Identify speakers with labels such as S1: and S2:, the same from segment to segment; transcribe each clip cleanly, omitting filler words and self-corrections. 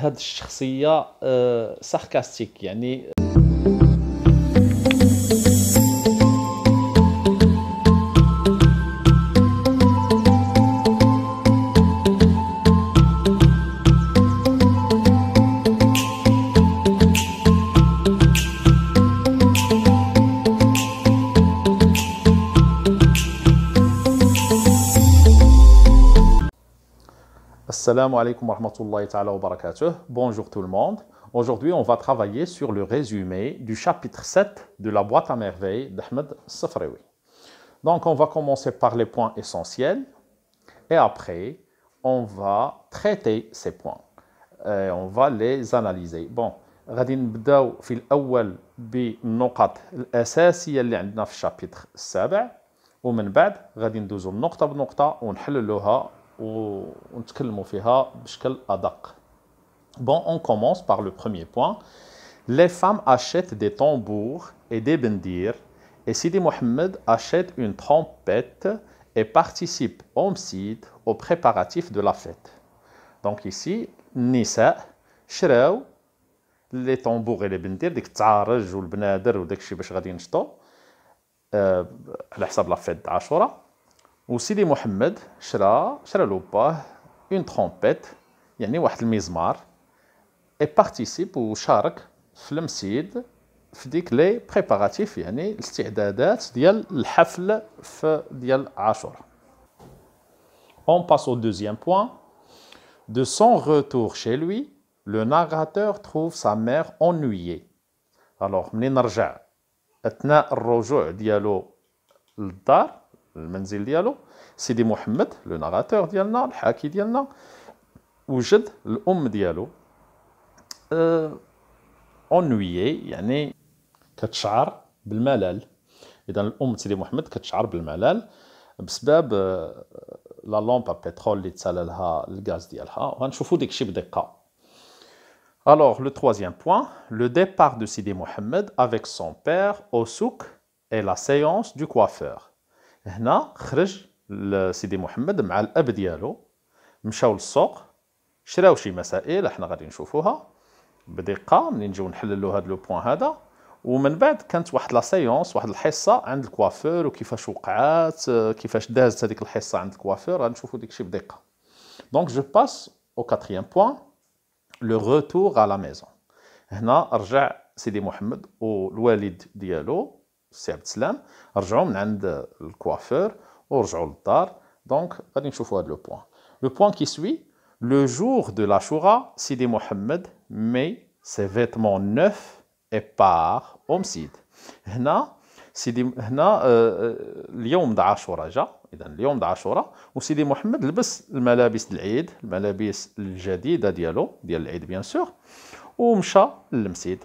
S1: هاد الشخصيه ساركاستيك يعني Assalamu alaikum wa rahmatullahi ta'ala wa barakatuh. Bonjour tout le monde. Aujourd'hui, on va travailler sur le résumé du chapitre 7 de la boîte à merveilles d'Ahmed Safraoui. Donc, on va commencer par les points essentiels et après, on va traiter ces points. On va les analyser. Bon, غادي نبداو في الأول بالنقط الأساسية اللي عندنا في الشابتر السابع ومن بعد غادي ندوزو نقطة بنقطة ونحللوها ونتكلموا فيها بشكل أدق. Bon, on commence par le premier point. Les femmes achètent des tambours et des bendir et Sidi Mohamed achète une trompette et participe aux préparatifs de la fête. Donc ici, Nisa شراو les tambours et les bendir ديك التعارج والبنادر وداك الشيء باش غادي ينشطوا على حساب لا فيت عاشوراء. وسيدي محمد شرا له باه اون ترومبيت يعني واحد المزمار اي بارتيسيب وشارك في المسيد في ديك لي بريباراتيف يعني الاستعدادات ديال الحفل في ديال عاشوراء. On passe au deuxième point. De son retour chez lui, le narrateur trouve sa mère ennuyée. Alors منين رجع اثناء الرجوع ديالو للدار المنزل ديالو سيدي محمد لو ناراتور ديالنا الحاكي ديالنا وجد الام ديالو اونويي يعني كتشعر بالملل. اذا الام سيدي محمد كتشعر بالملل بسبب لا لامبا بترول اللي تسالى لها الغاز ديالها وغنشوفوا داك الشيء بدقه. Alors le troisième point, le départ de Sidi Mohamed avec son père au souk et la séance du coiffeur. هنا خرج سيدي محمد مع الاب ديالو مشاو للسوق شراو شي مسائل احنا غادي نشوفوها بدقه منين نجيو نحللوا هذا لو بوين هذا ومن بعد كانت واحد لا سيونس واحد الحصه عند الكوافور وكيفاش وقعات كيفاش دازت هذيك الحصه عند الكوافور غنشوفوا ديك الشيء بدقه. دونك جو باس او كاتريام بوين لو روتور على لا ميزون. هنا رجع سيدي محمد والوالد ديالو السي عبد السلام رجعوا من عند الكوافور ورجعوا للدار. دونك غادي نشوفوا هذا لو بوين. لو بوين كي سوي لو جور دو لاشورا سيدي محمد مي سي فيتمون نوف اي بار او مسيد. هنا اليوم د عاشوراء جا اذا اليوم د عاشوراء وسيدي محمد لبس الملابس العيد الملابس الجديده ديالو ديال العيد بيان سور ومشى للمسيد.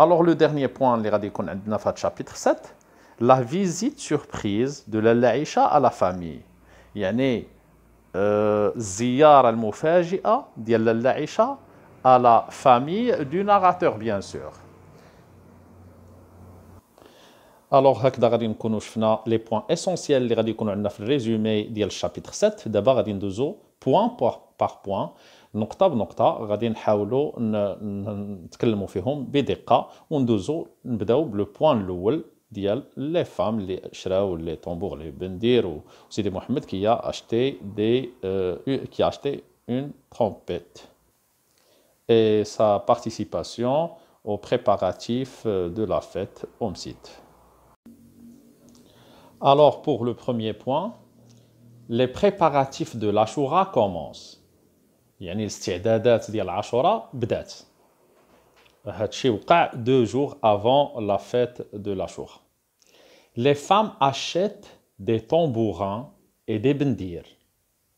S1: Alors le dernier point اللي غادي يكون عندنا في هذا الشابتر 7 la visite surprise de Laïcha à la famille يعني الزيارة المفاجئة ديال لاعيشة à la famille du narrateur bien sûr. Alors هكذا غادي نكونوا شفنا لي بوين اسونسيال اللي غادي يكونوا عندنا في الريزومي ديال الشابتر 7. دابا غادي ندوزو بوين بار بوين نقطة بنقطة غادي نحاولوا نتكلموا فيهم بدقة وندوزو نبداو بلو بوين الأول ديال لي فام اللي شراو لي طومبور لي بندير وسيدي محمد كي اشتي اون trompette et sa participation aux préparatifs de la fête au Msid. Alors pour le premier point, les préparatifs de l'Ashura commencent. يعني الاستعدادات ديال عاشوراء بدات. هادشي وقع 2 jours avant la fête de l'Ashura. Les femmes achètent des tambourins et des bendir.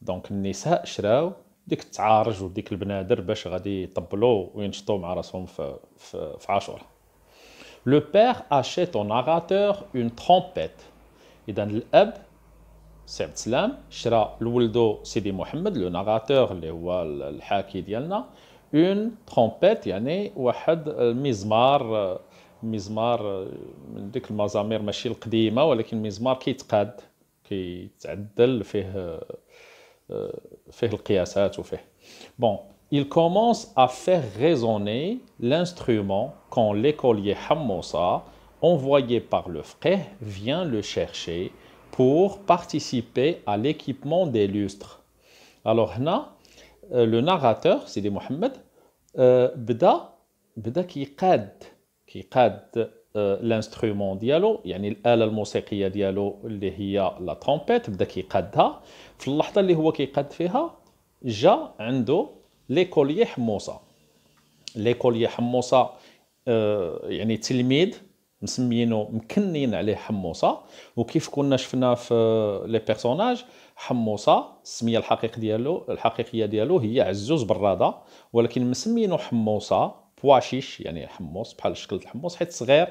S1: Donc النساء شراو ديك التعارج وديك البنادر باش غادي يطبلوا وينشطوا مع راسهم في عاشوراء. Le père achète au narrateur une trompette. اذا الاب سي عبد السلام شرا لولدو سيدي محمد لو ناراتور اللي هو الحاكي ديالنا اون ترومبيت يعني واحد مزمار من ديك المزامير ماشي القديمه ولكن مزمار كيتقاد كيتعدل فيه القياسات وفيه بون il commence à faire résonner l'instrument quand l'écolier Hammousa, envoyé par le frère, vient le chercher pour participer à l'équipement des lustres. Alors là, le narrateur, Sidi Mohamed, بدا كيقاد l'instrument ديالو يعني الآلة الموسيقية ديالو اللي هي لا ترومبيت بدا كيقادها في اللحظة اللي هو كيقاد فيها جا عنده ليكوليي حموصة. ليكوليي حموصة يعني تلميذ مسميينو مكنين عليه حموصة، وكيف كنا شفنا في لي بيرسوناج حموصة السمية الحقيقية ديالو هي عزوز برادة، ولكن مسمينو حموصة بواشيش يعني حموص بحال شكل الحموص حيت صغير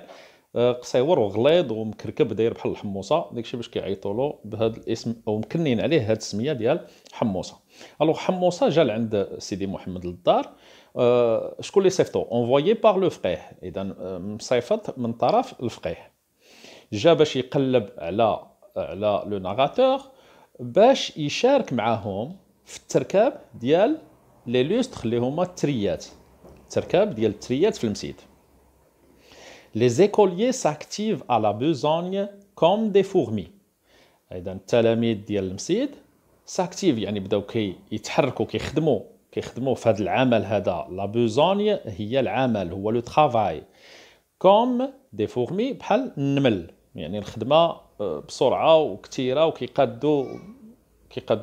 S1: قصيور وغليظ ومكركب داير بحال الحموصه، داكشي باش كيعيطوا له بهذا الاسم او مكنين عليه هذه السميه ديال حموصه. الوغ حموصه جا لعند سيدي محمد للدار، شكون اللي صيفطو؟ انفويي بار لو فقيه، اذا مصيفط من طرف الفقيه. جا باش يقلب على لو ناراتور باش يشارك معاهم في التركاب ديال لي لوستر اللي هما التريات، التركاب ديال التريات في المسيد. Les écoliers s'activent à la besogne comme des fourmis. اذا التلاميذ ديال المسيد ساكتيف يعني بداو كيتحركوا كيخدموا في هذا العمل هذا. لا بوزوني هي العمل، هو لو ترافاي. كوم دي فورمي بحال النمل، يعني الخدمه بسرعه وكثيره وكيقادوا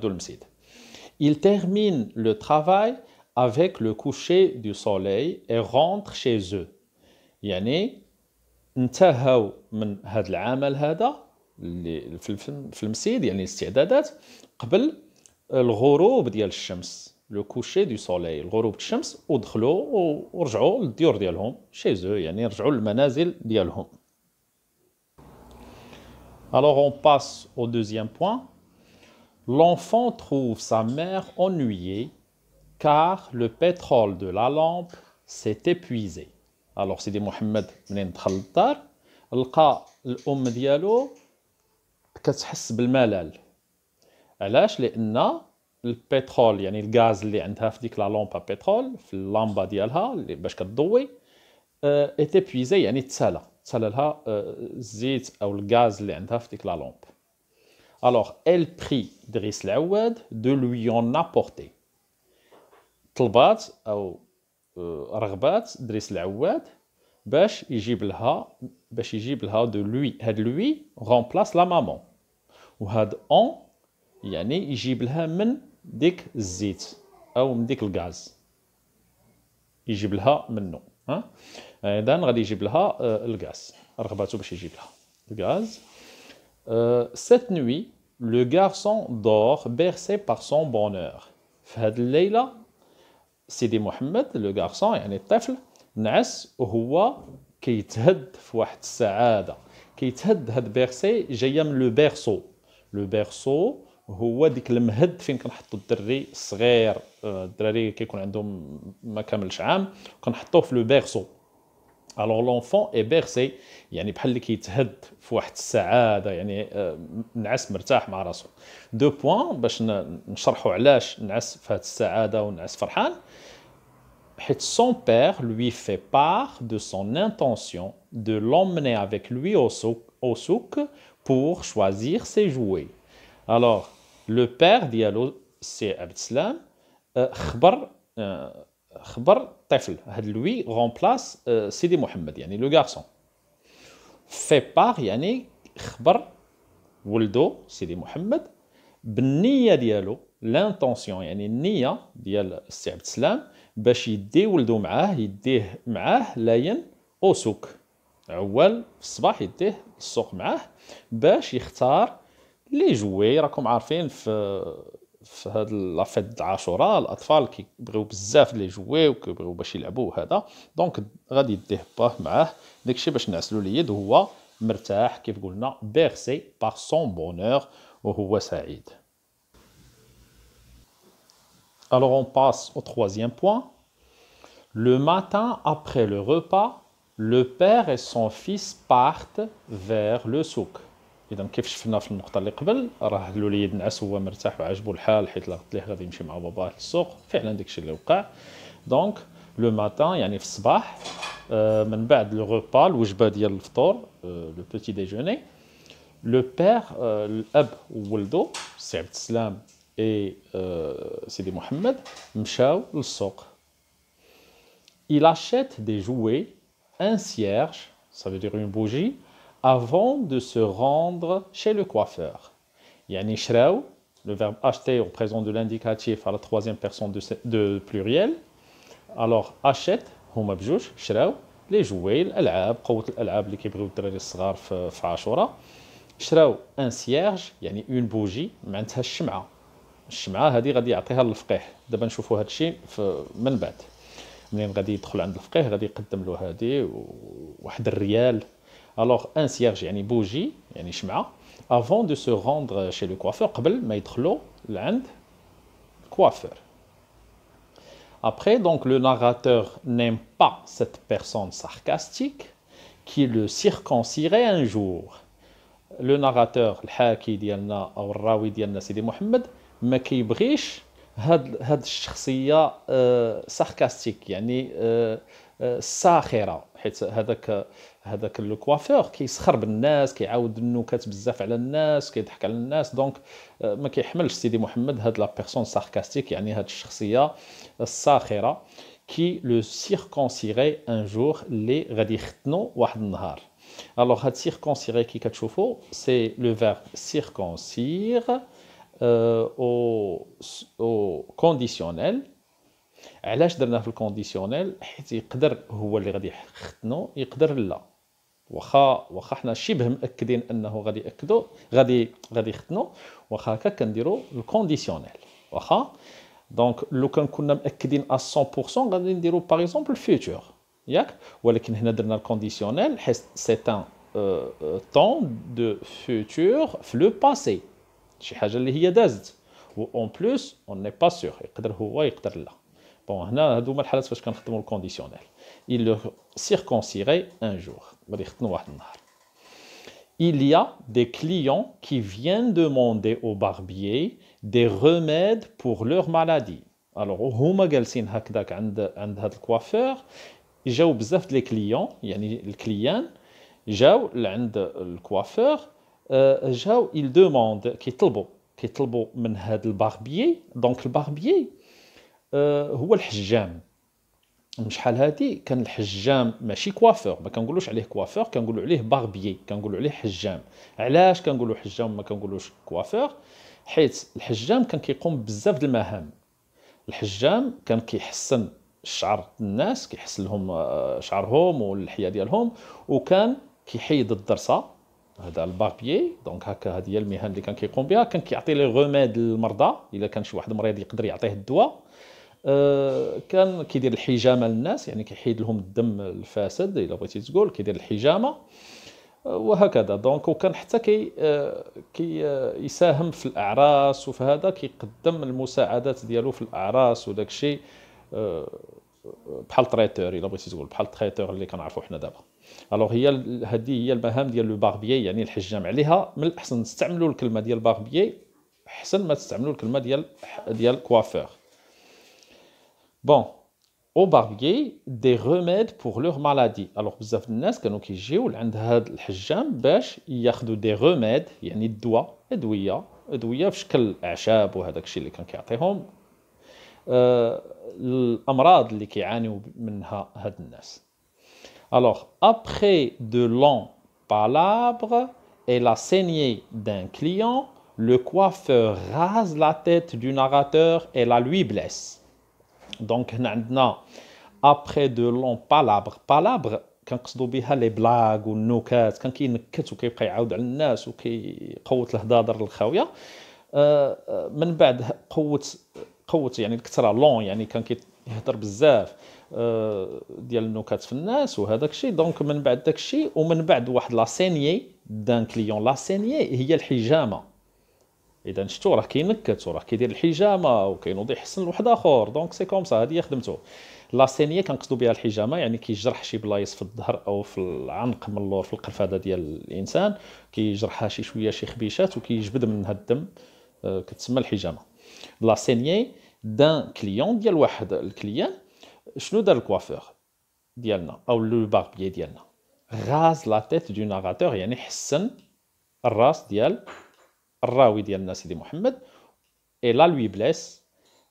S1: المسيد. Il termine le travail avec le coucher du soleil et rentre chez eux. يعني انتهوا من هذا العمل هذا اللي في المسيد، يعني الاستعدادات قبل الغروب ديال الشمس، لو كوشي دو سوليي، الغروب الشمس، ودخلوا ورجعوا للديور ديالهم شيزو، يعني رجعوا للمنازل ديالهم. Alors on passe au deuxième point. L'enfant trouve sa mère ennuyée car le pétrole de la lampe s'est épuisé. Alors سيدي محمد منين دخل للدار لقى الام ديالو كتحس بالملل. علاش؟ لان البترول يعني الغاز اللي عندها في ديك لا لامبا بترول في اللامبه ديالها اللي باش كتضوي اتيبويزي يعني تسالى لها الزيت او الغاز اللي عندها في ديك لا لامب. Alors elle prie دريس العواد de lui en apporter. طلبات او رغبات دريس العواد باش يجيب لها دو لوي. هاد لوي غومبلاس لا مامون، وهاد اون يعني يجيب لها من ديك الزيت او من ديك الغاز، يجيب لها منه. اذا غادي يجيب لها الغاز، رغباته باش يجيب لها الغاز. Cette nuit le garçon dort bercé par son bonheur. في هاد الليله سيدي محمد لو غارسون يعني الطفل نعس وهو كيتهد في واحد السعاده. كيتهد، هاد بيرسي جايه من لو بيرسو. لو بيرسو هو ديك المهد فين كنحطوا الدري الصغير، الدراري كيكون عندهم ما كاملش عام كنحطوه في لو بيرسو. الوغ لونفون اي بيرسي يعني بحال اللي كيتهد في واحد السعاده، يعني نعس مرتاح مع راسو. دو بوين باش نشرحوا علاش نعس في هاد السعاده ونعس فرحان. حيت son père lui fait part de son intention de l'emmener avec lui au souk pour choisir ses jouets. Alors le père ديالو سي عبد السلام خبر الطفل، هاد لوي غومبلاس سيدي محمد يعني لو غارسون. في بار يعني خبر ولدو سيدي محمد بالنيه ديالو، لانتونسيون يعني النيه ديال السي عبد السلام باش يدي ولدو يديه معاه لاين او سوق. عوال في الصباح يديه السوق معاه باش يختار لي جوي. راكم عارفين في هاد لافيت عاشوراء الاطفال كيبغيو بزاف لي جوي وكيبغيو باش يلعبوا هذا، دونك غادي يديه باه معاه داكشي باش نعسلو اليد وهو مرتاح كيف قلنا بيرسي بار سون بونور وهو سعيد. Alors on passe au troisième point. Le matin après le repas, le père et son fils partent vers le souk. اذا كيف شفنا في النقطه اللي قبل، راه الوليد نعس هو مرتاح وعجبو الحال حيت قلت ليه غادي يمشي مع باباه للسوق، فعلا داكشي اللي وقع. دونك لو ماتان يعني في الصباح، من بعد لو غوبا الوجبه ديال الفطور، لو بوتي ديجوني، لو بير الاب وولدو سي عبد السلام اي سيدي محمد مشاو للسوق. Il achète des jouets, un cierge, ça veut dire une bougie, avant de se rendre chez le coiffeur. يعني شراو، le verbe acheter au présent de l'indicatif à la troisième personne de pluriel. Alors achète هما بجوج شراو لي جوي الالعاب، قوه الالعاب اللي كيبغيو الدراري الصغار في عاشوراء. شراو ان سيرج يعني اون بوجي، معناتها الشمعه. الشمعه هذه غادي يعطيها للفقيه، دابا نشوفوا هذا الشيء من بعد. منين غادي يدخل عند الفقيه غادي يقدم له هذه واحد الريال. الوغ ان سيرج يعني بوجي يعني شمعه، افون دو سو روندر شي لو كوافور، قبل ما يدخلوا لعند كوافور. Après, donc, le narrateur n'aime pas cette personne sarcastique qui le circoncierait un jour. Le narrateur, الحاكي ديالنا أو الراوي ديالنا سيدي محمد، ما كيبغيش هاد الشخصية ساركاستيك، يعني ساخرة، حيت هذاك لو كوافور كيسخر بالناس، كيعاود النكت بزاف على الناس، كيضحك على الناس. دونك ما كيحملش سيدي محمد هاد لا بيرسون ساركاستيك، يعني هاد الشخصية الساخرة كي لو سيركونسيري ان جور، اللي غادي يختنوا واحد النهار. Alors, هاد circoncire كي كتشوفوا سي لو فيرب circoncire au conditionnel. علاش درناه في الكونديسيونيل؟ حيت يقدر هو اللي غادي يختنو، يقدر لا. واخا حنا شبه مأكدين انه غادي ياكدوا غادي يختنوا، واخا هكا كنديروا الكونديسيونيل. واخا دونك لو كان كنا مأكدين 100% غادي نديروا باغ اكزومبل الفيتور ياك، ولكن هنا درنا الكونديسيونيل حيت سي ان طون دو فيتور في لو باسي، شي حاجه اللي هي دازت، و اون بلوس اون ني با سور، يقدر هو يقدر لا. بون هنا هادو هما الحالات فاش كنخدموا الكونديسيونيل. il le circoncierait un jour، غادي يختنوا واحد النهار. Il y a des clients qui viennent demander au barbier des remèdes pour leur maladie. Alors هما جالسين هكذاك عند هذا الكوافور، جاو بزاف ديال الكليون، يعني الكليان جاو لعند الكوافور، جاو il demande كيطلبوا من هذا الباربيي. دونك الباربيي هو الحجام. شحال هادي كان الحجام ماشي كوافور، ما كنقولوش عليه كوافور، كنقولوا عليه باربيي، كنقولوا عليه حجام. علاش كنقولوا حجام ما كنقولوش كوافور؟ حيت الحجام كان كيقوم بزاف د المهام. الحجام كان كيحسن الشعر الناس، كيحسن لهم شعرهم واللحيه ديالهم، وكان كيحيد الضرسه، هذا الباربيي. دونك هكا هذه هي المهن اللي كان كيقوم بها. كان كيعطي لي غوميد للمرضى، الا كان شي واحد مريض يقدر يعطيه الدواء. كان كيدير الحجامه للناس، يعني كيحيد لهم الدم الفاسد الا بغيتي تقول، كيدير الحجامه وهكذا. دونك وكان حتى كي يساهم في الاعراس وفي هذا، كيقدم المساعدات ديالو في الاعراس وداك الشيء، بحال تريتور الا بغيتي تقول، بحال التريتور اللي كنعرفوا حنا دابا. الوغ هذه هي المهام ديال لو باربيي، يعني الحجام. عليها من الاحسن نستعملوا الكلمه ديال باربيي احسن ما تستعملوا الكلمه ديال كوافور. بون au barbier des remèdes pour leur maladie. Alors بزاف الناس كانوا كيجيو لعند هذا الحجام باش ياخذوا دي روميد، يعني الدواء، ادويه في شكل اعشاب وهذاك الشيء اللي كان كيعطيهم الامراض اللي كيعانيوا منها هاد الناس. Alors après de longs palabres et la saignée d'un client, le coiffeur rase la tête du narrateur et la lui blesse. دونك هنا عندنا ابخي دو لون بالابر كنقصدوا بها لي بلاغ والنكات، كان كينكت وكيبقى يعاود على الناس وكيقوت الهضاضر الخاويه. من بعد قوه يعني الكثره، لون يعني كان كيهضر بزاف ديال النكات في الناس وهذاك الشيء. دونك من بعد داك الشيء، ومن بعد واحد لا سينيي دان كليون. لا سينيي هي الحجامه، اذا شفتوا راه كينكت وراه كيدير الحجامه وكينوض يحسن لواحد اخر. دونك سي كوم سا، هذه هي خدمته. لا سينيه كنقصدوا بها الحجامه، يعني كيجرح شي بلايص في الظهر او في العنق من اللور في القرفده ديال الانسان، كيجرحها شي شويه شي خبيشات وكيجبد منها الدم، كتسمى الحجامه. لا سينيه دان كليون ديال واحد الكليان. شنو دار الكوافور ديالنا او لو باربيي ديالنا؟ غاز لا تيت دو ناراتور، يعني حسن الراس ديال الراوي ديالنا سيدي محمد. اي لا لوي بلاس،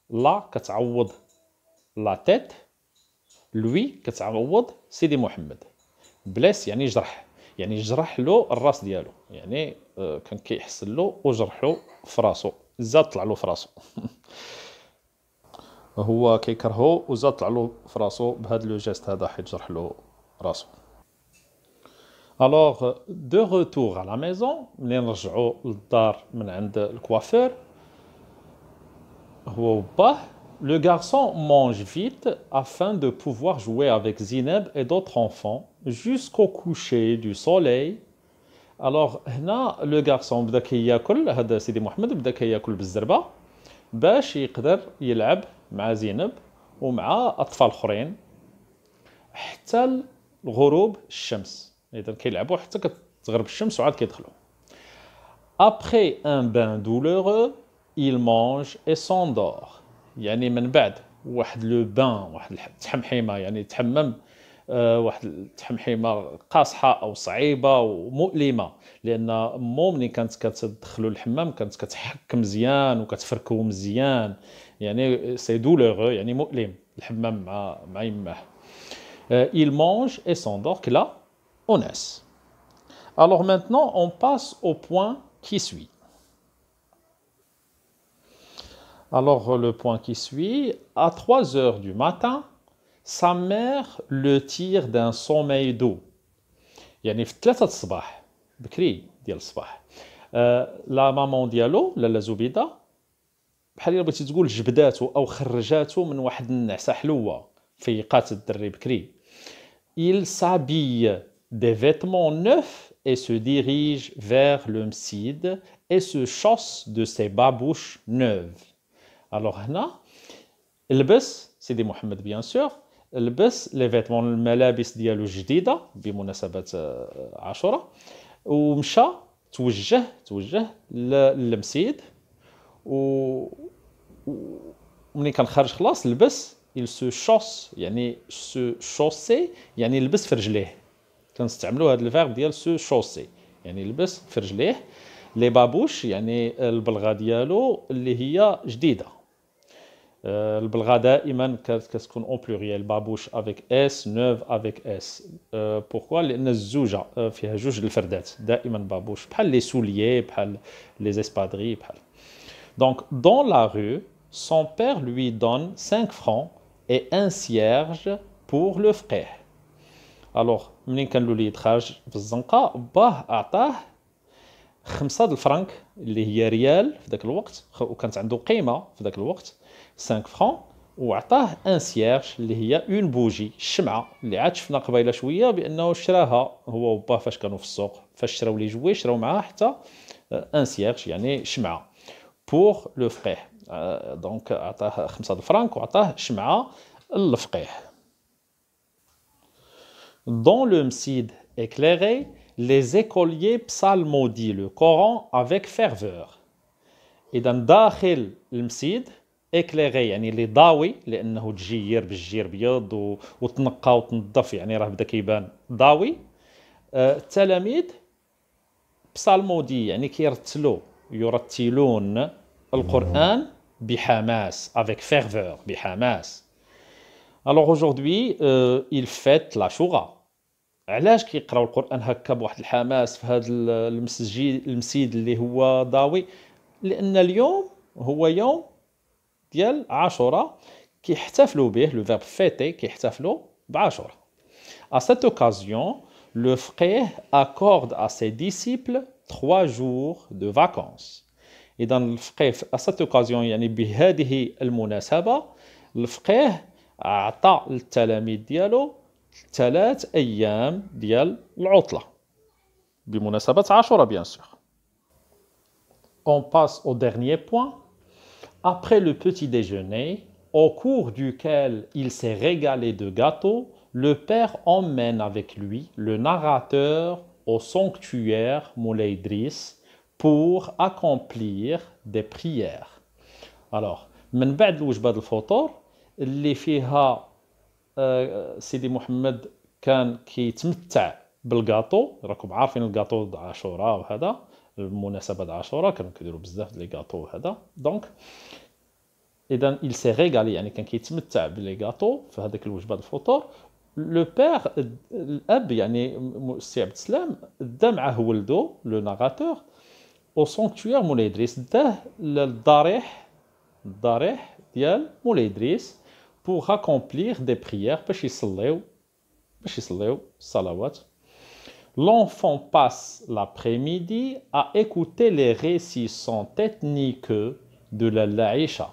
S1: لا كتعوض لا تيت، لوي كتعوض سيدي محمد. بلاس يعني جرح، يعني جرح له الراس ديالو، يعني كان كيحسن له وجرح له في راسو، زاد طلع له في راسو. هو كيكرهو وزاد طلع له في راسو بهذا لو جيست هذا، حيت جرح له راسو. الوغ دو روتور على لا ميزون، ملي نرجعوا للدار من عند الكوافور هو وباه، le garçon mange vite afin de pouvoir jouer avec Zineb et d'autres enfants jusqu'au coucher du soleil. Alors هنا لو غارسون بدا كياكل، هذا سيدي محمد بدا كياكل بالزربه باش يقدر يلعب مع زينب ومع اطفال اخرين حتى الغروب الشمس. اذا كيلعبوا حتى كتغرب الشمس وعاد كيدخلوا. Après un bain douloureux, il mange et s'endort. يعني من بعد واحد لو بان، واحد التحمحيمه، يعني تحمم واحد التحمحيمه قاصحه او صعيبه ومؤلمه، لان مو ملي كانت كتدخلوا الحمام كانت كتحك مزيان وكتفركو مزيان، يعني سي دولورو، يعني مؤلم الحمام مع يماه. Il mange et s'endort كلا وناس. Alors maintenant on passe au point qui suit. Alors le point qui suit, à 3 heures du matin, sa mère le tire d'un sommeil doux. يعني في 3 الصباح بكري ديال الصباح، لا مامون ديالو لاله زبيده بحال الا بغيتي تقول جبداتو او خرجاتو من واحد النعسه حلوه، فيقات الدري بكري. Il s'habille des vêtements neufs et se dirige vers le Mside et se chausse de ses babouches neuves. Alors هنا لبس سيدي محمد بيان سور، لبس لي فيتمون الملابس ديالو الجديده بمناسبه عاشوراء، ومشى توجه للمسيد، ومني كان خارج خلاص لبس il se chausse، يعني se chausser يعني لبس في رجليه، كنستعملوا هذا الفيرب ديال se chausser يعني لبس في رجليه. لي بابوش يعني البلغه ديالو اللي هي جديده. البلغه دائما كتكون اون بلوريال، بابوش افيك اس، نوف افيك اس. بوركوا؟ لان الزوجه فيها جوج الفردات، دائما بابوش، بحال لي سوليي، بحال لي اسبادري، بحال. دونك دون لا رو son père lui donne 5 francs et un cierge pour le فقيه. الوغ منين كان الوليد خارج في الزنقه باه اعطاه 5 د الفرنك اللي هي ريال في ذاك الوقت، وكانت عنده قيمه في ذاك الوقت 5 فرانك، وعطاه ان سيرج اللي هي اون بوجي، الشمعه اللي عاد شفنا قبيله شويه بانه شراها هو وباه فاش كانوا في السوق، فاش شراو لي جوي شراو معاه حتى ان سيرج يعني شمعه بور لو فقيه. دونك عطاه 5 د الفرنك وعطاه شمعه للفقيه. Dans le Mside éclairé, les écoliers psalmodient le Coran avec ferveur. إذا داخل المسيد éclairé يعني اللي ضاوي، لأنه تجير بالجير بيض وتنقى وتنظف، يعني راه بدا كيبان ضاوي. التلاميذ psalmodient يعني كيرتلوا، يرتلون القرآن بحماس avec ferveur، بحماس. Alors aujourd'hui, ils fêtent l'Ashura. علاش كيقراو القرآن هكا بواحد الحماس في هذا المسجد اللي هو ضاوي؟ لأن اليوم هو يوم ديال عاشوراء، كيحتفلوا به لو فيرب فيتي، كيحتفلوا بعاشوراء. À cette occasion, le فقيه accorde à ses disciples 3 jours de vacances. إذا الفقيه à cette occasion يعني بهذه المناسبة، الفقيه أعطى للتلاميذ ديالو 3 أيام ديال العطلة بمناسبة عاشوراء بيان سور. on passe au dernier point. Après le petit déjeuner, au cours duquel il s'est régalé de gâteaux, le père emmène avec lui le narrateur au sanctuaire Moulay Idriss pour accomplir des prières. Alors, من بعد الوجبة الفطور اللي فيها سيدي محمد كان كيتمتع بالغاطو، راكم عارفين الغاطو د عاشوراء وهذا المناسبة د عاشوراء كانوا كيديروا بزاف لي غاطو وهذا. دونك اذا il s'est régalé يعني كان كيتمتع بلي غاطو في هذاك الوجبة الفطور. لو بير الاب يعني السي عبد السلام دا معاه ولدو لو ناراتور او سانكتوير مولاي ادريس، داه للضريح ديال مولاي ادريس pour accomplir des prières باش يصليو الصلوات. L'enfant passe l'après-midi à écouter les récits sans tête ni queue de la Aïcha.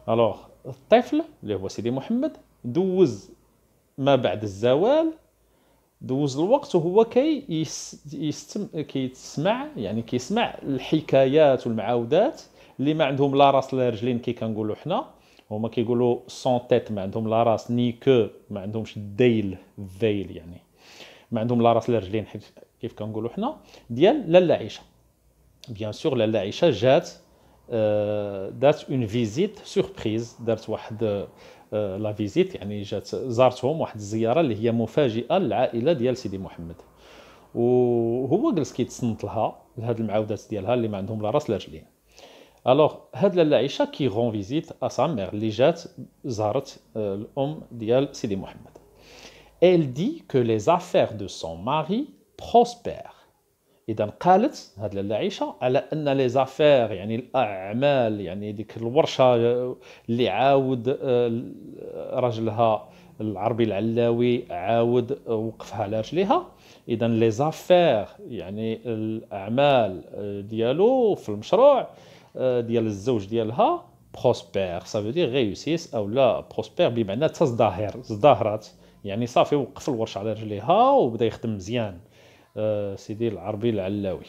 S1: Alors الطفل اللي هو سيدي محمد دوز ما بعد الزوال، دوز الوقت وهو كيتسمع يعني كيسمع الحكايات والمعاودات اللي ما عندهم لا راس لا رجلين كي كنقولوا حنا، هما كيقولوا سون تيت ما عندهم لا راس، ني كو ما عندهمش الديل الذيل يعني ما عندهم لا راس لا رجلين كيف كنقولوا حنا، ديال لاله عائشه. بيان سور لاله عائشه جات دات اون فيزيت سوربريز، دارت واحد لا فيزيت يعني جات زارتهم واحد الزياره اللي هي مفاجئه للعائله ديال سيدي محمد، وهو جلس كيتصنت لها لهاد المعاودات ديالها اللي ما عندهم لا راس لا رجلين. الوغ هاد لاله عائشه كي رون فيزيت ا سا مير اللي جات زارت الام ديال سيدي محمد. Elle dit que les affaires de son mari prospèrent. إذا قالت هاد لاله عائشه على ان لي زافير يعني الاعمال يعني ديك الورشه اللي عاود راجلها العربي العلاوي عاود وقفها على رجليها. اذا لي زافير يعني الاعمال ديالو في المشروع ديال الزوج ديالها بروسبير، سا فو دير ريوسيس او لا بروسبير بمعنى ازدهرت يعني صافي وقف الورشه على رجليها وبدا يخدم مزيان سيدي العربي العلاوي.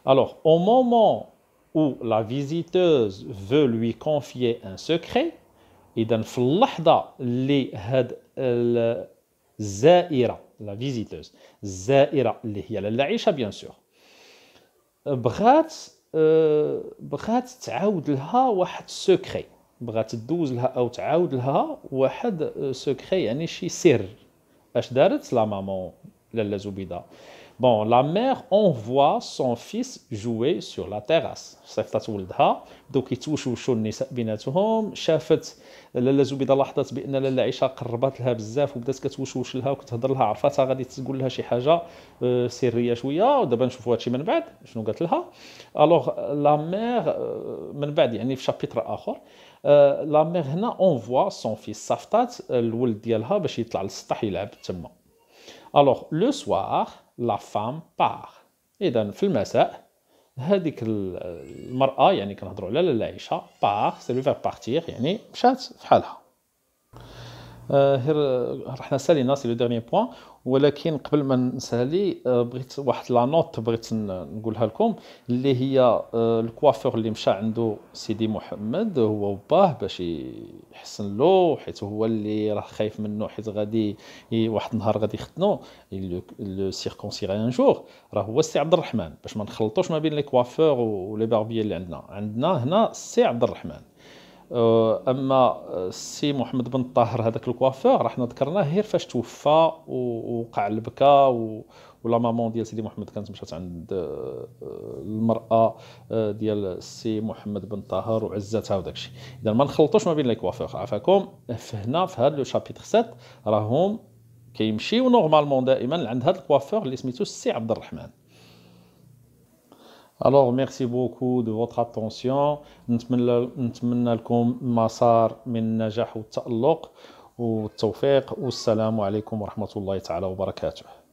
S1: Alors au moment où la visiteuse veut lui confier un secret، إذا في اللحظة اللي هاد الزائرة لا فيزيتوز الزائرة اللي هي لاله عائشة بيان سور بغات تعاود لها واحد سكري، بغات تدوز لها او تعاود لها واحد سكري يعني شي سر. اش دارت لا مامون لاله زبيده؟ Bon, la mère envoie son fils jouer sur la terrasse. صيفطات ولدها بداو كيتوشوشوا النساء بيناتهم، شافت لاله زبيده لاحظت بان لاله عائشه قربات لها بزاف وبدات كتوشوش لها وكتهضر لها، عرفتها غادي تقول لها شي حاجه سريه شويه، ودابا نشوفوا هادشي من بعد شنو قالت لها. الوغ لا مير من بعد يعني في شابيتر اخر لا مير هنا اونفوا سون فيس، صيفطات الولد ديالها باش يطلع للسطح يلعب تما. الوغ لو سوار لا فام بار، اذا في المساء هذيك المراه يعني كنهضروا على لاله عائشه بار سي لو فير بارتير يعني مشات فحالها. رحنا سالينا سي لو ديرني بوين، ولكن قبل ما نسالي بغيت واحد لا نوت بغيت نقولها لكم اللي هي الكوافور اللي مشى عنده سيدي محمد هو وباه باش يحسن له، حيت هو اللي راه خايف منه حيت غادي واحد النهار غادي يختنو لو سيركونسيغ ان جور، راه هو السي عبد الرحمن، باش ما نخلطوش ما بين لي كوافور ولي باربيي اللي عندنا هنا السي عبد الرحمن. اما السي محمد بن طاهر هذاك الكوافور راه حنا ذكرناه غير فاش توفى ووقع البكا ولا مامون ديال سيدي محمد كانت مشات عند المراه ديال السي محمد بن طاهر وعزتها وداكشي. اذا ما نخلطوش ما بين لي كوافور، عافاكم. هنا في هذا لو شابيتر 7 راهم كيمشيو نورمالمون دائما عند هذا الكوافور اللي سميتو السي عبد الرحمن. Alors merci beaucoup de votre attention. نتمنى لكم مسار من النجاح والتألق والتوفيق، والسلام عليكم ورحمة الله تعالى وبركاته.